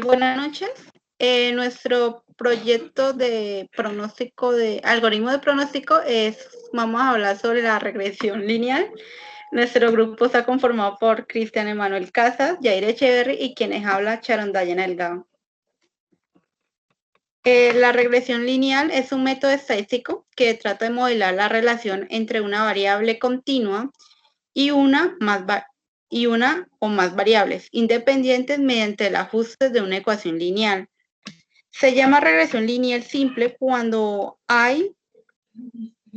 Buenas noches. Nuestro proyecto de pronóstico, de algoritmo de pronóstico, vamos a hablar sobre la regresión lineal. Nuestro grupo está conformado por Cristian Emanuel Casas, Yair Echeverry y quienes habla Sharon Dayana Delgado. La regresión lineal es un método estadístico que trata de modelar la relación entre una variable continua y una o más variables independientes mediante el ajuste de una ecuación lineal. Se llama regresión lineal simple cuando hay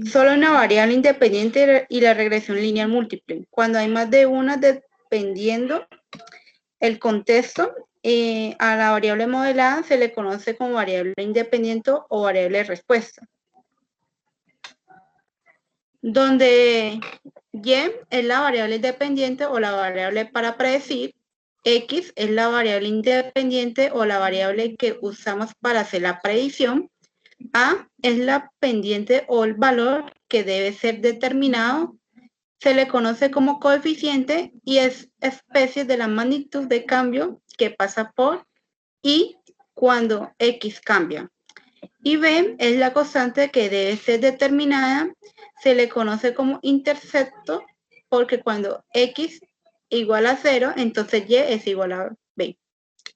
solo una variable independiente y la regresión lineal múltiple, cuando hay más de una dependiendo el contexto. A la variable modelada se le conoce como variable independiente o variable de respuesta, donde y es la variable independiente o la variable para predecir, x es la variable independiente o la variable que usamos para hacer la predicción, a es la pendiente o el valor que debe ser determinado, se le conoce como coeficiente y es especie de la magnitud de cambio que pasa por y cuando x cambia. Y b es la constante que debe ser determinada, se le conoce como intercepto porque cuando x igual a 0, entonces y es igual a b.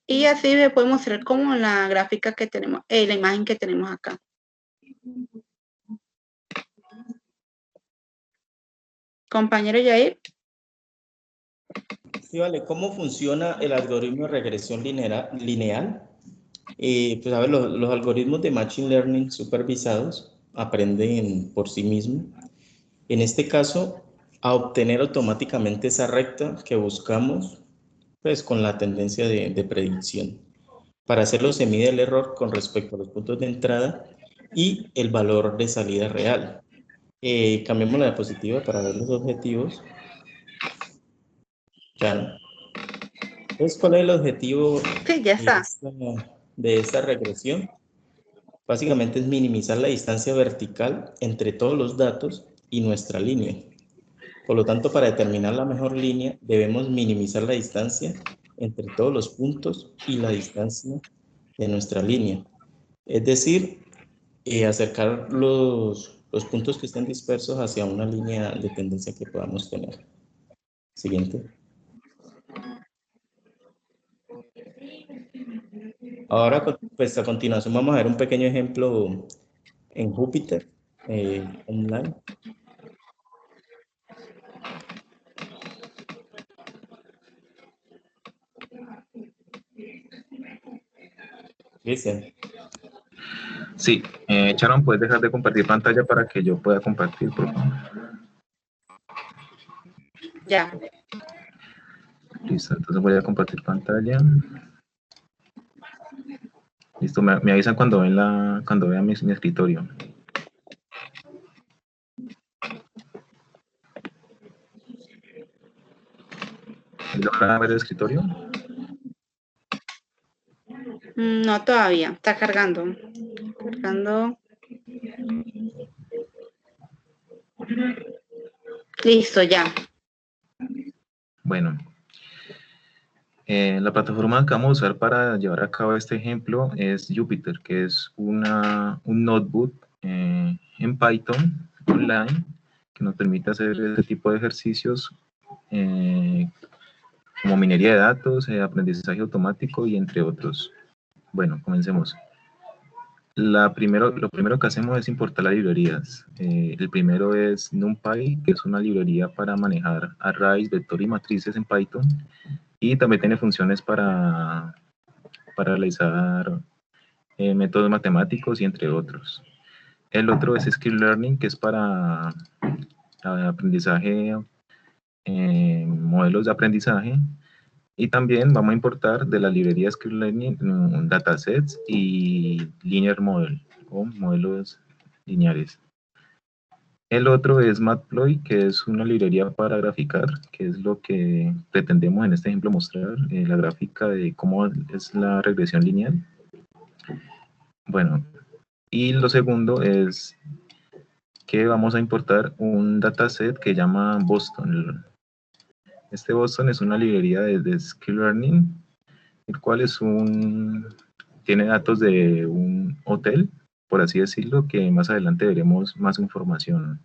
Y así se puede mostrar como la gráfica que tenemos, la imagen que tenemos acá. Compañero Yair. Sí, vale. ¿Cómo funciona el algoritmo de regresión lineal? Pues a ver, los algoritmos de Machine Learning supervisados aprenden por sí mismos. En este caso, a obtener automáticamente esa recta que buscamos, pues con la tendencia de predicción. Para hacerlo se mide el error con respecto a los puntos de entrada y el valor de salida real. Cambiemos la diapositiva para ver los objetivos. Ya. Entonces, ¿cuál es el objetivo Sí, ya está. de esta regresión? Básicamente es minimizar la distancia vertical entre todos los datos y nuestra línea. Por lo tanto, para determinar la mejor línea, debemos minimizar la distancia entre todos los puntos y la distancia de nuestra línea. Es decir, acercar los puntos que estén dispersos hacia una línea de tendencia que podamos tener. Siguiente. Ahora, pues a continuación vamos a ver un pequeño ejemplo en Jupyter online. Cristian. Sí, Sharon, ¿puedes dejar de compartir pantalla para que yo pueda compartir, por favor? Ya. Listo, entonces voy a compartir pantalla. Listo, me avisan cuando vean mi escritorio. ¿Logra ver el escritorio? No, todavía. Está cargando. Cargando. Listo, ya. Bueno. La plataforma que vamos a usar para llevar a cabo este ejemplo es Jupyter, que es un notebook en Python online que nos permite hacer este tipo de ejercicios como minería de datos, aprendizaje automático y entre otros. Bueno, comencemos. Lo primero que hacemos es importar las librerías. El primero es NumPy, que es una librería para manejar arrays, vector y matrices en Python. Y también tiene funciones para realizar métodos matemáticos y entre otros. El otro es Sklearning, que es para aprendizaje, modelos de aprendizaje. Y también vamos a importar de la librería Sklearning datasets y linear model, o modelos lineares. El otro es Matploy, que es una librería para graficar, que es lo que pretendemos en este ejemplo mostrar, la gráfica de cómo es la regresión lineal. Bueno, y lo segundo es que vamos a importar un dataset que llama Boston. Este Boston es una librería de Sklearning el cual tiene datos de un hotel, por así decirlo, que más adelante veremos más información.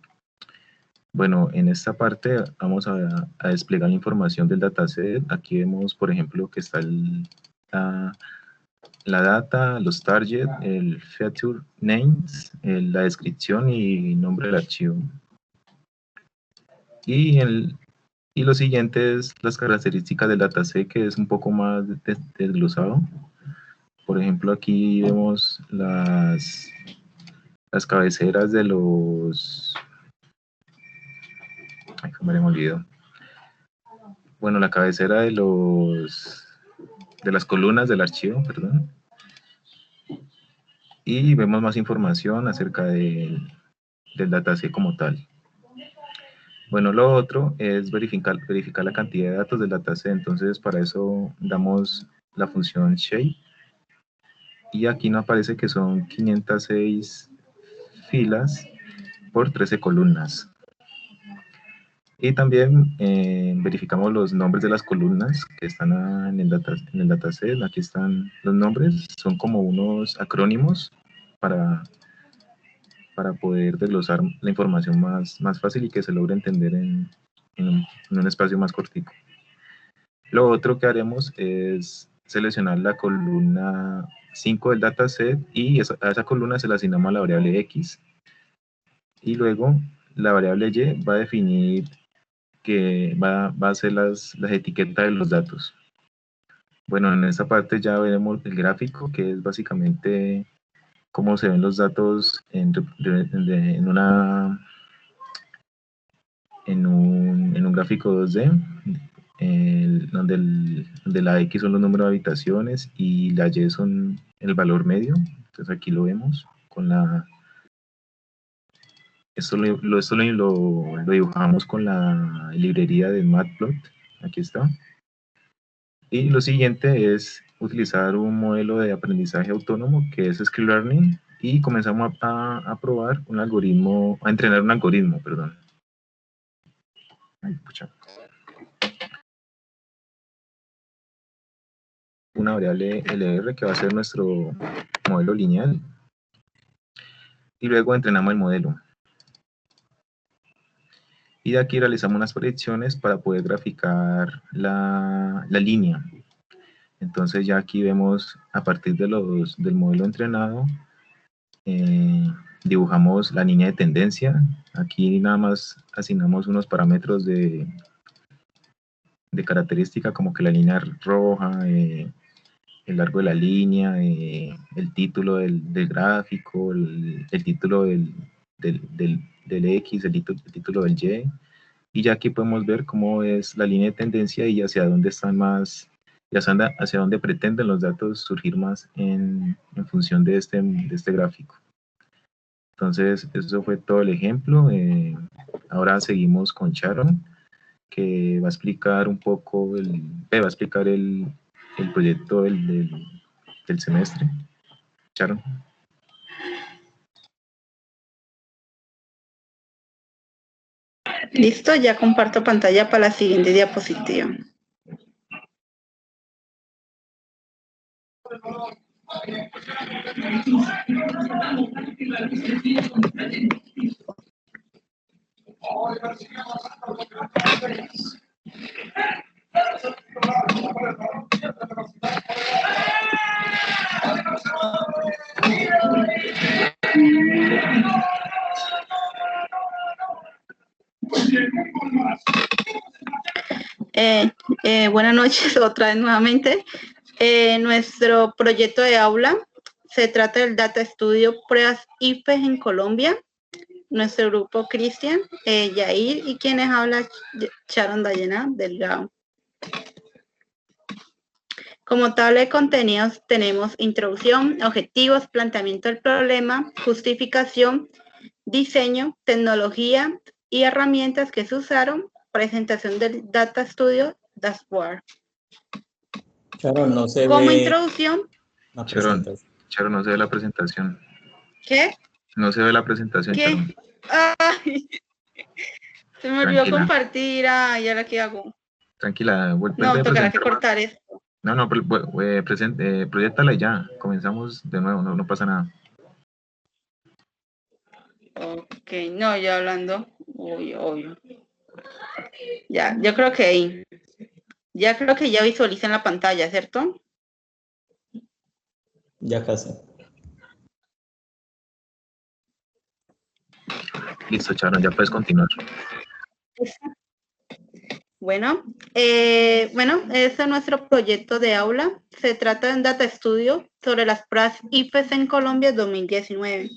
Bueno, en esta parte vamos a desplegar la información del dataset. Aquí vemos, por ejemplo, que está la data, los target, el feature names, la descripción y nombre del archivo. Y lo siguiente es las características del dataset, que es un poco más desglosado. Por ejemplo, aquí vemos las cabeceras de los... Ay, me olvidó. Bueno, la cabecera de las columnas del archivo, perdón. Y vemos más información acerca del dataset como tal. Bueno, lo otro es verificar la cantidad de datos del dataset. Entonces, para eso damos la función shape. Y aquí nos aparece que son 506 filas por 13 columnas. Y también verificamos los nombres de las columnas que están en el dataset. Aquí están los nombres, son como unos acrónimos para poder desglosar la información más fácil y que se logre entender en un espacio más cortico. Lo otro que haremos es seleccionar la columna 5 del dataset y a esa columna se le asignamos a la variable X. Y luego la variable Y va a definir que va a hacer las etiquetas de los datos. Bueno, en esta parte ya veremos el gráfico, que es básicamente cómo se ven los datos en un gráfico 2D, donde la X son los números de habitaciones y la Y son el valor medio. Entonces aquí lo vemos con esto lo dibujamos con la librería de Matplotlib. Aquí está. Y lo siguiente es utilizar un modelo de aprendizaje autónomo que es Scikit Learning y comenzamos a probar un algoritmo, a entrenar un algoritmo, perdón. Ay, pucha. Una variable LR que va a ser nuestro modelo lineal. Y luego entrenamos el modelo. Y de aquí realizamos unas predicciones para poder graficar la línea. Entonces ya aquí vemos a partir del modelo entrenado, dibujamos la línea de tendencia. Aquí nada más asignamos unos parámetros de característica como que la línea roja, el largo de la línea, el título del gráfico, el título del X, el título del Y. Y ya aquí podemos ver cómo es la línea de tendencia y hacia dónde están más, y hacia dónde pretenden los datos surgir más en función de este gráfico. Entonces, eso fue todo el ejemplo. Ahora seguimos con Sharon, que va a explicar un poco, va a explicar el proyecto del semestre. Sharon. Listo, ya comparto pantalla para la siguiente diapositiva. Buenas noches otra vez nuevamente. Nuestro proyecto de aula se trata del Data Studio Pruebas IFES en Colombia. Nuestro grupo Cristian, Yair y quienes habla Sharon Dayana Delgado. Como tabla de contenidos tenemos introducción, objetivos, planteamiento del problema, justificación, diseño, tecnología y herramientas que se usaron, presentación del Data Studio Dashboard. Sharon, no se Como ve introducción. Sharon, no se ve la presentación. ¿Qué? No se ve la presentación, ¿Qué? Sharon. Ay, se me olvidó compartir. Ya la que hago. Tranquila, No, tocará que cortar esto. No, proyectala y ya. Comenzamos de nuevo, no pasa nada. Ok, no, ya hablando. Obvio. Ya, yo creo que ahí. Ya creo que ya visualizan la pantalla, ¿cierto? Ya casi. Listo, Sharon, ya puedes continuar. Bueno, este es nuestro proyecto de aula. Se trata de un data estudio sobre las pruebas IFES en Colombia 2019.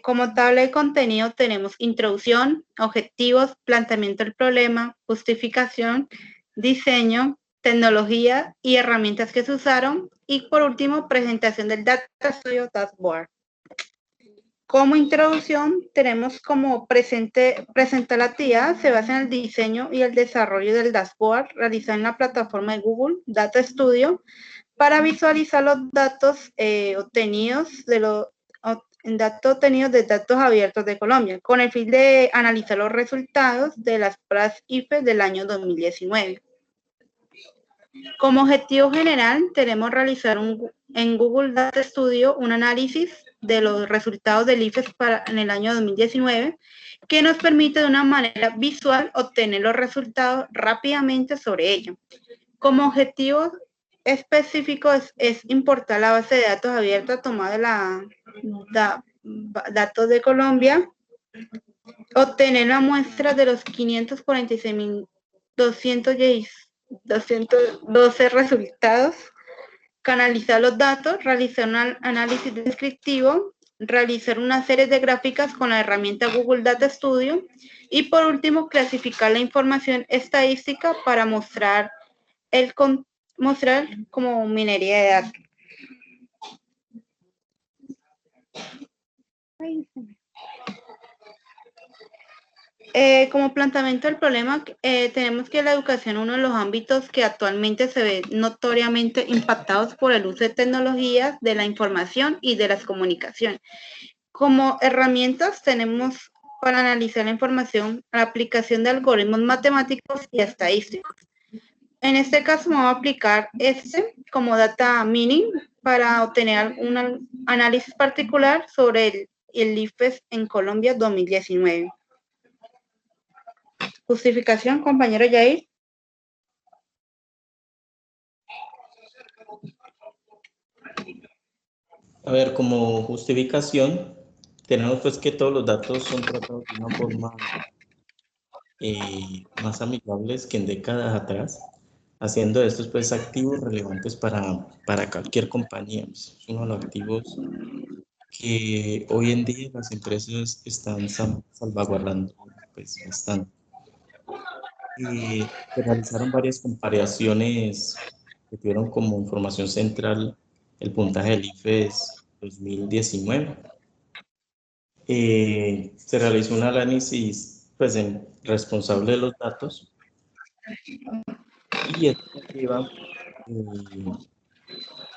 Como tabla de contenido tenemos introducción, objetivos, planteamiento del problema, justificación, diseño, tecnología y herramientas que se usaron, y por último, presentación del Data Studio Dashboard. Como introducción, tenemos como presentar la actividad, se basa en el diseño y el desarrollo del dashboard realizado en la plataforma de Google Data Studio para visualizar los datos obtenidos de datos abiertos de Colombia, con el fin de analizar los resultados de las pruebas IFES del año 2019. Como objetivo general, tenemos realizar en Google Data Studio un análisis de los resultados del IFES en el año 2019, que nos permite de una manera visual obtener los resultados rápidamente sobre ello. Como objetivo específico es importar la base de datos abierta tomada de datos de Colombia, obtener la muestra de los 546.212 resultados, canalizar los datos, realizar un análisis descriptivo, realizar una serie de gráficas con la herramienta Google Data Studio y por último clasificar la información estadística para mostrar como minería de datos. Como planteamiento del problema, tenemos que la educación es uno de los ámbitos que actualmente se ve notoriamente impactados por el uso de tecnologías de la información y de las comunicaciones. Como herramientas tenemos para analizar la información la aplicación de algoritmos matemáticos y estadísticos. En este caso vamos a aplicar como data mining para obtener un análisis particular sobre el IFES en Colombia 2019. Justificación, compañero Yair. A ver, como justificación, tenemos pues que todos los datos son tratados de una forma más amigables que en décadas atrás, haciendo estos pues activos relevantes para cualquier compañía. Es uno de los activos que hoy en día las empresas están salvaguardando pues bastante. Se realizaron varias comparaciones que tuvieron como información central el puntaje del IFES 2019. Se realizó un análisis pues, responsable de los datos y esto lleva,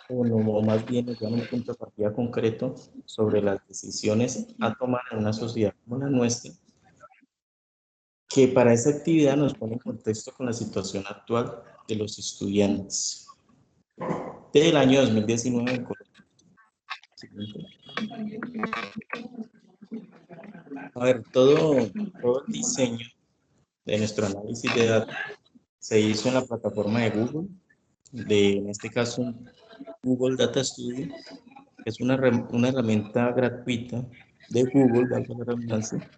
o más bien nos lleva a un punto de partida concreto sobre las decisiones a tomar en una sociedad como la nuestra, que para esa actividad nos pone en contexto con la situación actual de los estudiantes del año 2019 en Colombia. A ver, todo el diseño de nuestro análisis de datos se hizo en la plataforma de Google, en este caso Google Data Studio, que es una herramienta gratuita de Google, valga la redundancia,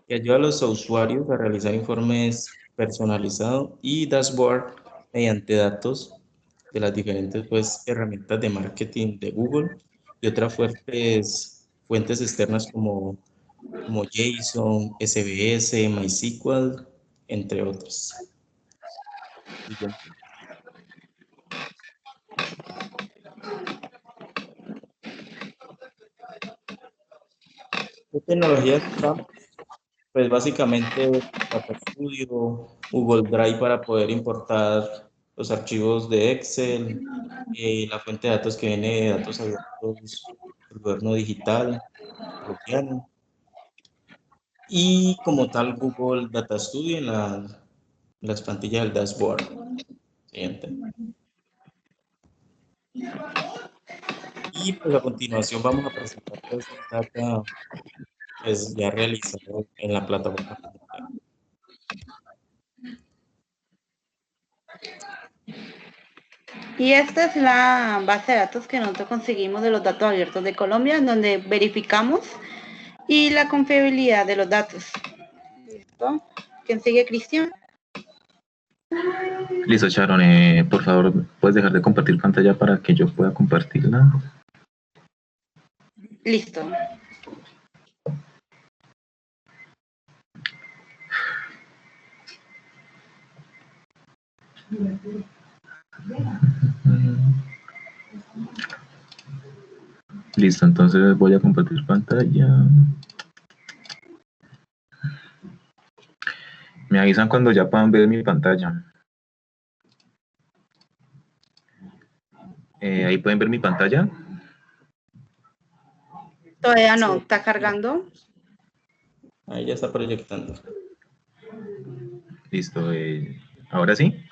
que ayuda a los usuarios a realizar informes personalizados y dashboard mediante datos de las diferentes pues, herramientas de marketing de Google y otras fuentes externas como JSON, SBS, MySQL, entre otras. Siguiente. ¿Qué tecnologías usamos? Pues básicamente Data Studio, Google Drive para poder importar los archivos de Excel, la fuente de datos que viene de datos abiertos del gobierno digital colombiano, y como tal Google Data Studio en las plantillas del dashboard. Siguiente. Y pues a continuación vamos a presentar pues el data pues, ya realizado en la plataforma como tal. Y esta es la base de datos que nosotros conseguimos de los datos abiertos de Colombia, en donde verificamos y la confiabilidad de los datos. ¿Listo? ¿Quién sigue, Cristian? Listo, Sharon, por favor, ¿puedes dejar de compartir pantalla para que yo pueda compartirla? Listo. Listo, entonces voy a compartir pantalla. Me avisan cuando ya puedan ver mi pantalla. Ahí pueden ver mi pantalla. Todavía no, está cargando. Ahí ya está proyectando. Listo, ahora sí.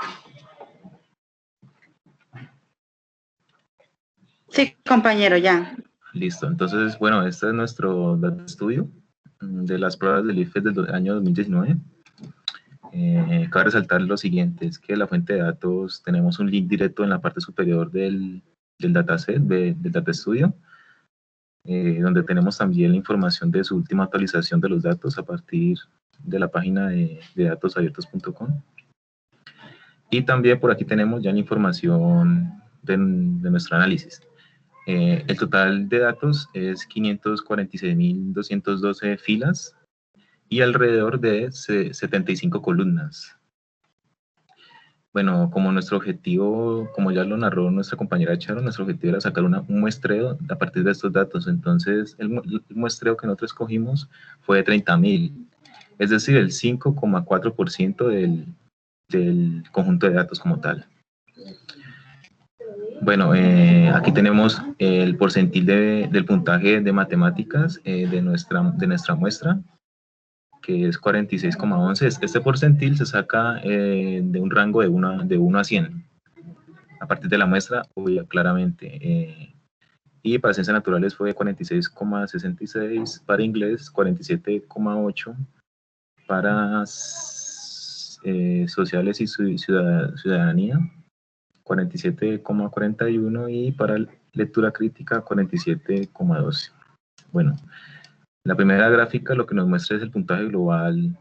Sí, compañero, ya. Listo, entonces, bueno, este es nuestro data estudio de las pruebas del IFES del año 2019. Cabe resaltar lo siguiente, es que la fuente de datos tenemos un link directo en la parte superior del dataset, del data estudio, donde tenemos también la información de su última actualización de los datos a partir de la página de datosabiertos.com. Y también por aquí tenemos ya la información de nuestro análisis. El total de datos es 546.212 filas y alrededor de 75 columnas. Bueno, como nuestro objetivo, como ya lo narró nuestra compañera Charo, nuestro objetivo era sacar un muestreo a partir de estos datos. Entonces, el muestreo que nosotros escogimos fue de 30.000, es decir, el 5,4% del conjunto de datos como tal. Bueno, aquí tenemos el porcentil del puntaje de matemáticas de nuestra muestra, que es 46,11. Este porcentil se saca de un rango de 1 a 100. A partir de la muestra, claramente. Y para ciencias naturales fue 46,66, para inglés 47,8, para sociales y ciudadanía 47,41 y para lectura crítica 47,12. Bueno, la primera gráfica lo que nos muestra es el puntaje global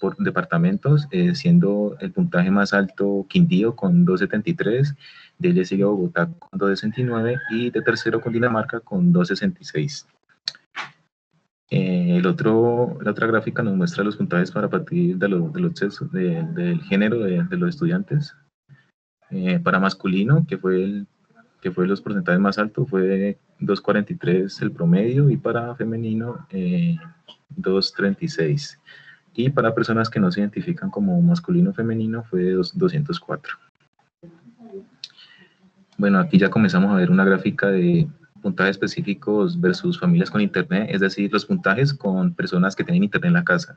por departamentos, siendo el puntaje más alto Quindío con 273, de ahí le sigue Bogotá con 269 y de tercero con Dinamarca con 266. La otra gráfica nos muestra los puntajes para partir del género de los estudiantes. Para masculino, que fue los porcentajes más altos, fue 243 el promedio, y para femenino 236. Y para personas que no se identifican como masculino o femenino fue 204. Bueno, aquí ya comenzamos a ver una gráfica de puntajes específicos versus familias con internet, es decir, los puntajes con personas que tienen internet en la casa.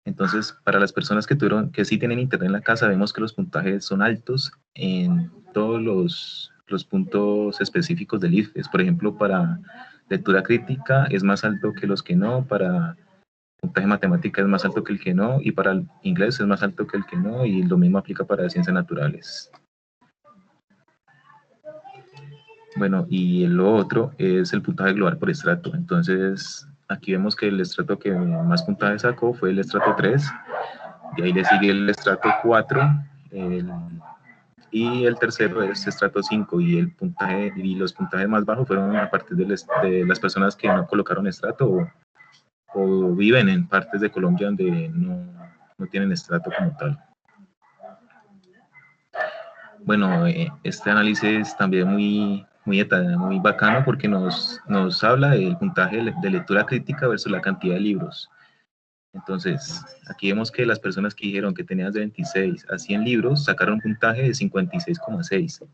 Entonces, para las personas que sí tienen internet en la casa, vemos que los puntajes son altos en todos los puntos específicos del IFES. Por ejemplo, para lectura crítica es más alto que los que no, para puntaje matemática es más alto que el que no, y para el inglés es más alto que el que no, y lo mismo aplica para ciencias naturales. Bueno, y lo otro es el puntaje global por estrato. Entonces, aquí vemos que el estrato que más puntaje sacó fue el estrato 3, de ahí le sigue el estrato 4, y el tercero es estrato 5, y los puntajes más bajos fueron a partir de las personas que no colocaron estrato o viven en partes de Colombia donde no tienen estrato como tal. Bueno, este análisis es también muy bacano porque nos habla del puntaje de lectura crítica versus la cantidad de libros. Entonces, aquí vemos que las personas que dijeron que tenían de 26 a 100 libros sacaron un puntaje de 56,6.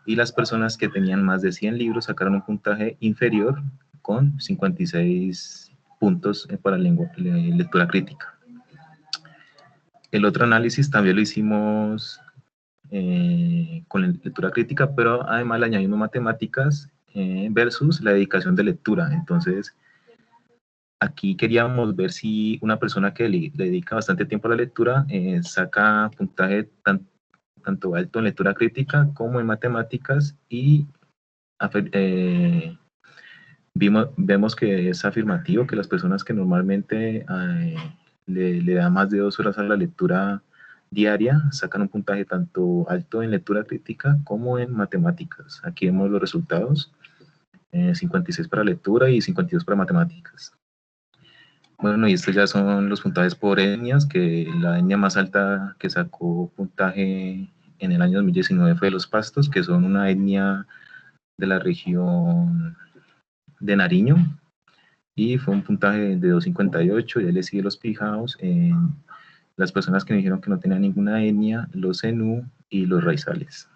Y las personas que tenían más de 100 libros sacaron un puntaje inferior con 56 puntos para lectura crítica. El otro análisis también lo hicimos con la lectura crítica, pero además le añadimos matemáticas versus la dedicación de lectura. Entonces, aquí queríamos ver si una persona que le dedica bastante tiempo a la lectura saca puntaje tanto alto en lectura crítica como en matemáticas, y vemos que es afirmativo que las personas que normalmente le dan más de 2 horas a la lectura diaria sacan un puntaje tanto alto en lectura crítica como en matemáticas. Aquí vemos los resultados, 56 para lectura y 52 para matemáticas. Bueno, y estos ya son los puntajes por etnias, que la etnia más alta que sacó puntaje en el año 2019 fue los Pastos, que son una etnia de la región de Nariño, y fue un puntaje de 258. Ya le sigue los Pijaos, las personas que me dijeron que no tenían ninguna etnia, los Zenú y los Raizales.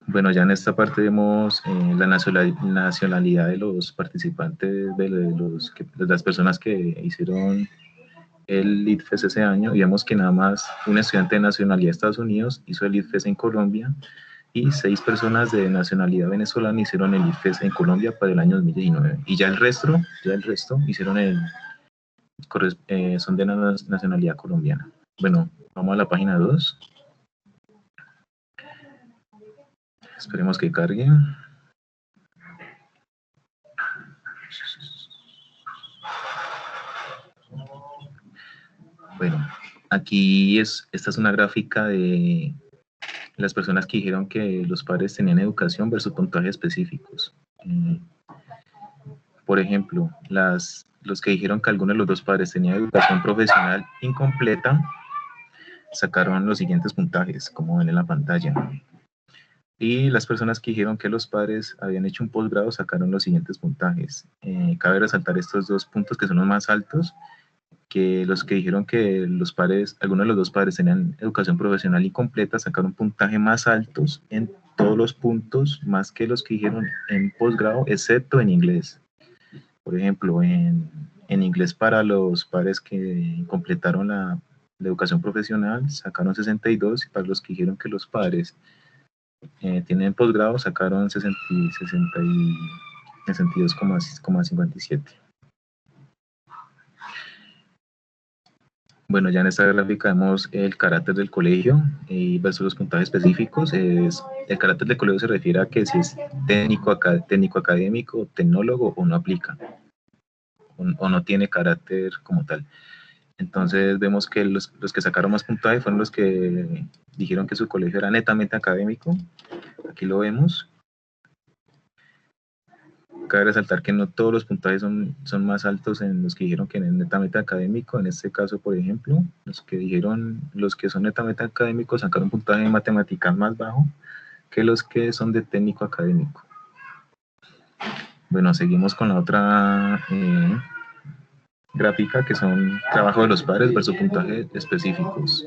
Bueno, ya en esta parte vemos la nacionalidad de los participantes, de las personas que hicieron el ITFES ese año, y vemos que nada más un estudiante de nacionalidad de Estados Unidos hizo el ITFES en Colombia, y 6 personas de nacionalidad venezolana hicieron el ITFES en Colombia para el año 2019. Y ya el resto hicieron son de nacionalidad colombiana. Bueno, vamos a la página 2. Esperemos que cargue. Bueno, aquí esta es una gráfica de las personas que dijeron que los padres tenían educación versus puntajes específicos. Por ejemplo, los que dijeron que alguno de los dos padres tenía educación profesional incompleta sacaron los siguientes puntajes, como ven en la pantalla. Y las personas que dijeron que los padres habían hecho un posgrado sacaron los siguientes puntajes. Cabe resaltar estos 2 puntos que son los más altos, que los que dijeron que los padres, algunos de los dos padres tenían educación profesional incompleta, sacaron puntaje más altos en todos los puntos, más que los que dijeron en posgrado, excepto en inglés. Por ejemplo, en inglés, para los padres que completaron la educación profesional sacaron 62, y para los que dijeron que los padres tienen posgrado sacaron 62,57. Bueno, ya en esta gráfica vemos el carácter del colegio versus los puntajes específicos. El carácter del colegio se refiere a que si es técnico académico, tecnólogo, o no aplica, o no tiene carácter como tal. Entonces vemos que los que sacaron más puntaje fueron los que dijeron que su colegio era netamente académico. Aquí lo vemos. Cabe resaltar que no todos los puntajes son más altos en los que dijeron que es netamente académico. En este caso, por ejemplo, los que son netamente académicos sacaron un puntaje de matemáticas más bajo que los que son de técnico académico. Bueno, seguimos con la otra gráfica, que son trabajo de los padres versus puntajes específicos.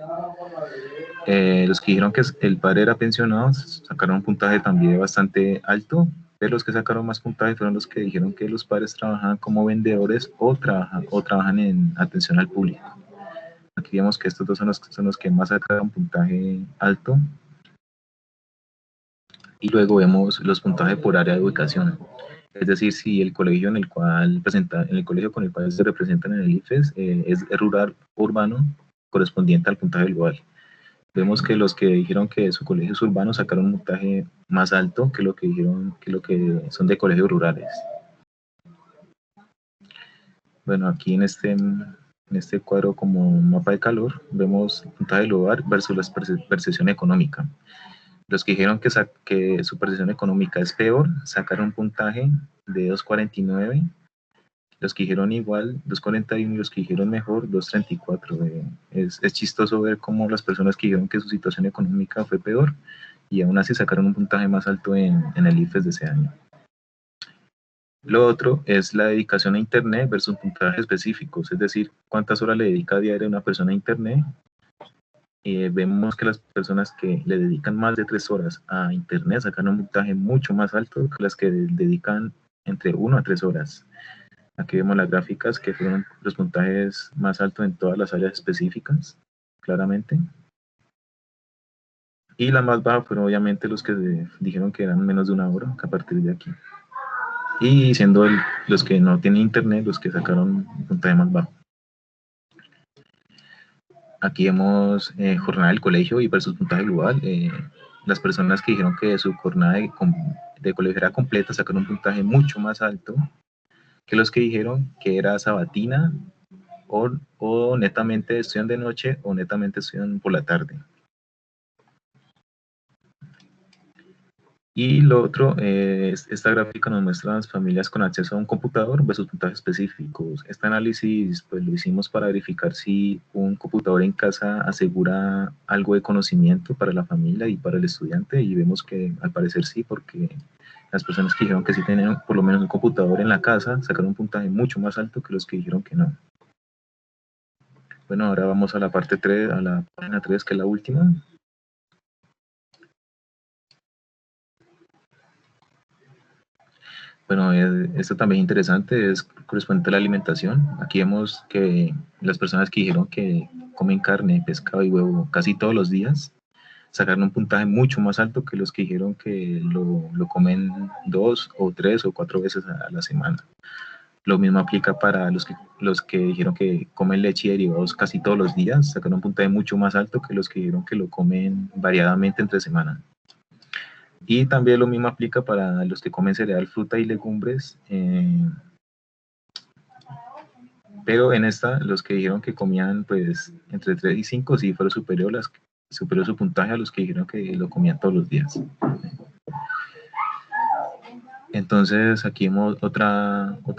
Los que dijeron que el padre era pensionado sacaron un puntaje también bastante alto, pero los que sacaron más puntaje fueron los que dijeron que los padres trabajan como vendedores o trabajan en atención al público. Aquí vemos que estos dos son los que más sacaron puntaje alto. Y luego vemos los puntajes por área de ubicación. Es decir, si el colegio el colegio con el cual se representan en el IFES es rural o urbano, correspondiente al puntaje global. Vemos que los que dijeron que su colegio es urbano sacaron un puntaje más alto que lo que dijeron que son de colegios rurales. Bueno, aquí en este cuadro, como mapa de calor, vemos el puntaje global versus la percepción económica. Los que dijeron que su percepción económica es peor sacaron un puntaje de 249. Los que dijeron igual, 241, y los que dijeron mejor, 234. Es chistoso ver cómo las personas que dijeron que su situación económica fue peor y aún así sacaron un puntaje más alto en el IFES de ese año. Lo otro es la dedicación a Internet versus puntajes específicos, es decir, cuántas horas le dedica a diario una persona a Internet. Vemos que las personas que le dedican más de 3 horas a Internet sacan un puntaje mucho más alto que las que dedican entre 1 a 3 horas. Aquí vemos las gráficas que fueron los puntajes más altos en todas las áreas específicas, claramente. Y la más baja fueron obviamente los que dijeron que eran menos de 1 hora, que a partir de aquí. Y siendo los que no tienen internet, los que sacaron un puntaje más bajo. Aquí vemos jornada del colegio y versus puntaje global. Las personas que dijeron que su jornada de colegio era completa sacaron un puntaje mucho más alto que los que dijeron que era sabatina o netamente estudian de noche o netamente estudian por la tarde. Y lo otro, esta gráfica nos muestra las familias con acceso a un computador versus puntajes específicos. Este análisis pues, lo hicimos para verificar si un computador en casa asegura algo de conocimiento para la familia y para el estudiante, y vemos que al parecer sí, porque las personas que dijeron que sí tenían por lo menos un computador en la casa sacaron un puntaje mucho más alto que los que dijeron que no. Bueno, ahora vamos a la parte 3, a la página 3, que es la última. Bueno, esto también es interesante, es correspondiente a la alimentación. Aquí vemos que las personas que dijeron que comen carne, pescado y huevo casi todos los días, sacaron un puntaje mucho más alto que los que dijeron que lo comen 2 o 3 o 4 veces a la semana. Lo mismo aplica para los que dijeron que comen leche y derivados casi todos los días, sacaron un puntaje mucho más alto que los que dijeron que lo comen variadamente entre semana. Y también lo mismo aplica para los que comen cereal, fruta y legumbres. Pero en esta, los que dijeron que comían pues entre 3 y 5, sí fueron superior su puntaje a los que dijeron que lo comían todos los días. Entonces aquí vemos otro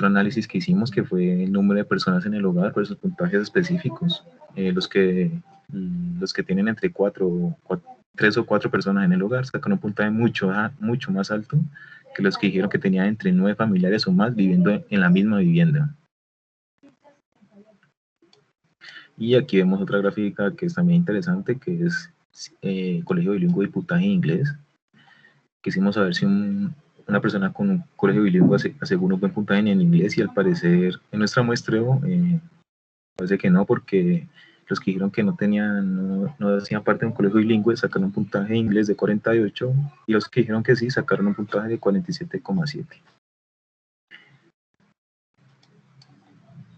análisis que hicimos, que fue el número de personas en el hogar por esos puntajes específicos. Los que tienen entre 3 o 4 personas en el hogar sacan un puntaje mucho más alto que los que dijeron que tenían entre 9 familiares o más viviendo en la misma vivienda. Y aquí vemos otra gráfica que es también interesante, que es colegio bilingüe y puntaje en inglés. Quisimos saber si una persona con un colegio bilingüe asegura un buen puntaje en inglés, y al parecer en nuestra muestreo parece que no, porque los que dijeron que no hacían parte de un colegio bilingüe sacaron un puntaje en inglés de 48, y los que dijeron que sí sacaron un puntaje de 47,7.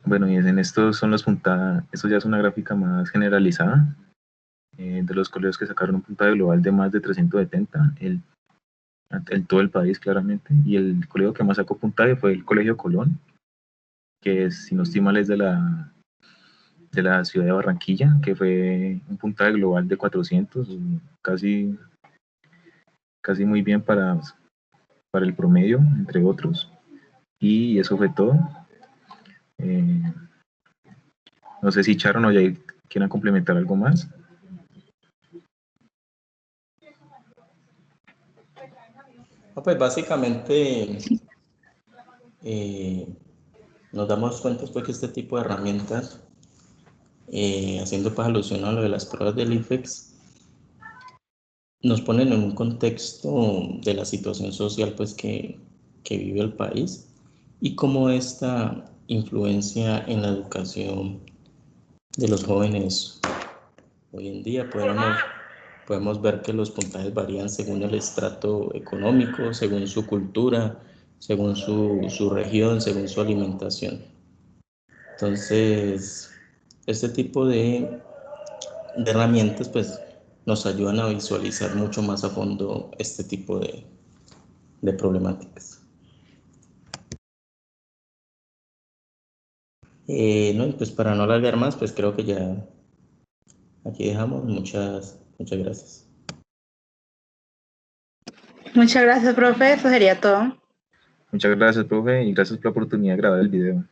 Bueno, y en estos son los puntajes, esto ya es una gráfica más generalizada de los colegios que sacaron un puntaje global de más de 370 en todo el país, claramente, y el colegio que más sacó puntaje fue el Colegio Colón, que si no estoy mal es de la ciudad de Barranquilla, que fue un puntaje global de 400, casi muy bien para el promedio, entre otros. Y eso fue todo. No sé si Sharon o Jair quieran complementar algo más. Pues básicamente nos damos cuenta pues, que este tipo de herramientas, haciendo pues alusión a lo de las pruebas del IFEX, nos ponen en un contexto de la situación social pues, que vive el país, y cómo esta influencia en la educación de los jóvenes hoy en día. Podemos ver que los puntajes varían según el estrato económico, según su cultura, según su región, según su alimentación. Entonces, este tipo de herramientas pues, nos ayudan a visualizar mucho más a fondo este tipo de problemáticas. No, y pues para no alargar más, pues creo que ya aquí dejamos. Muchas gracias. Muchas gracias, profe. Eso sería todo. Muchas gracias, profe, y gracias por la oportunidad de grabar el video.